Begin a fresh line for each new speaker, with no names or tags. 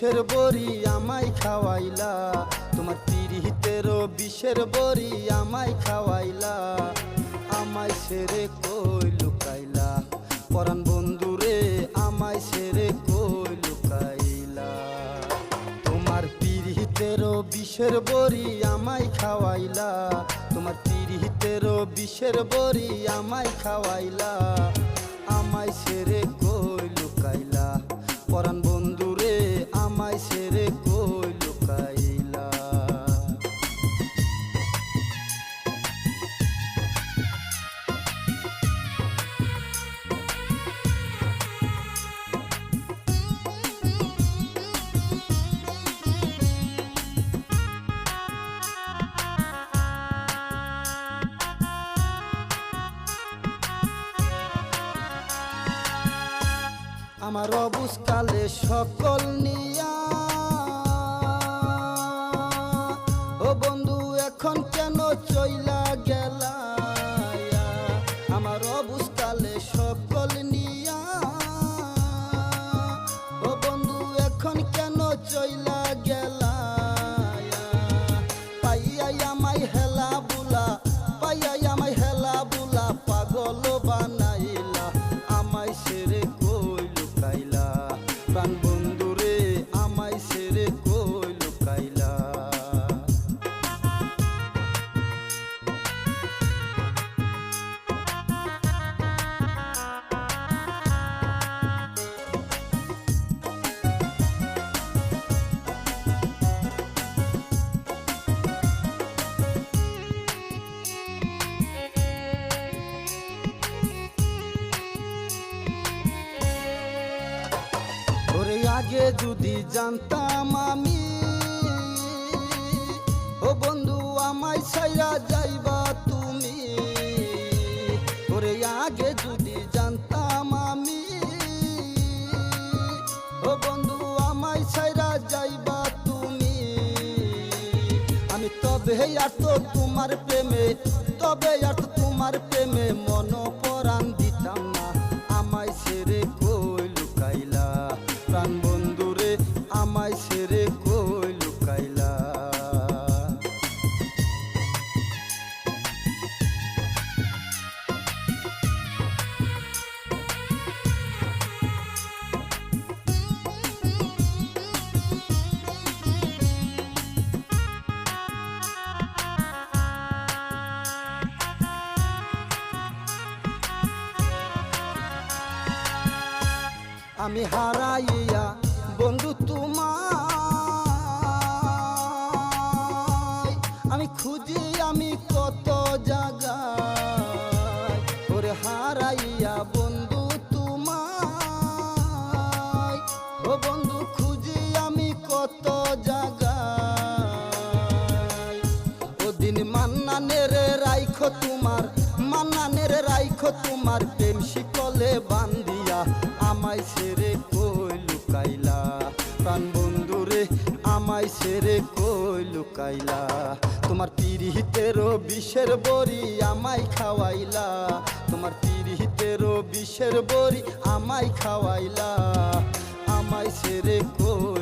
বিষের বড়ি আমায় খাওয়াইলা, তোমার পিরিতেরও বিষের বড়ি আমায় খাওয়াইলা। আমায় সেরে কই লুকাইলা পরাণ বন্ধুরে, আমায় সেরে কই লুকাইলা। তোমার পিরিতেরও বিষের বড়ি আমায় খাওয়াইলা, তোমার পিরিতেরও বিষের বড়ি আমায় খাওয়াইলা। আমায় সেরে কই লুকাইলা পরাণ বন্ধুরে, আমায় সেরে কই লুকাইলা। আমার অবুজকালে সকল নিয়া, ও বন্ধু এখন কেন চইলা গেলা। আমার অবুজকালে সকল নিয়া, ও বন্ধু এখন কেন চইলা গেলা। পাইয়াই আমায় হেলা বুলা, পাইয়াই আমায় হেলা বুলা, পাগল বানাইলা। আমায় সেরে কই লুকাইলা প্রাণ বন্ধুরে, আমায় সেরে কই লুকাইলা। ওরে আগে যদি জানতাম আমি, ও বন্ধু আমায় ছাইরা যাইবা তুমি। ওরে আগে যদি জানতাম আমি, ও বন্ধু আমায় ছাইরা যাইবা তুমি। আমি তবে আর তো তোমার প্রেমে, তবে আর তো তোমার প্রেমে মন পরাণ দিতাম না। আমায় ছেড়ে কই লুকাইলা প্রাণ বন্ধুরে, আমায় ছেড়ে কই লুকাইলা। আমি হারাইয়া বন্ধু তোমায়, আমি খুঁজি আমি কত জায়গায়। ওরে হারাইয়া বন্ধু তোমায়, ও বন্ধু খুঁজি আমি কত জায়গায়। ওদিন মান্নানের রাইখো তোমার, মান্নানের রাইখো তোমার প্রেম শিকলে বান্ধিয়া। আমায় ছেড়ে কই লুকাইলা প্রাণ বন্ধুরে, আমায় ছেড়ে কই লুকাইলা। তোমার পিরিতেরও বিষের বড়ি আমায় খাওয়াইলা, তোমার পিরিতেরও বিষের বড়ি আমায় খাওয়াইলা। আমায় ছেড়ে কই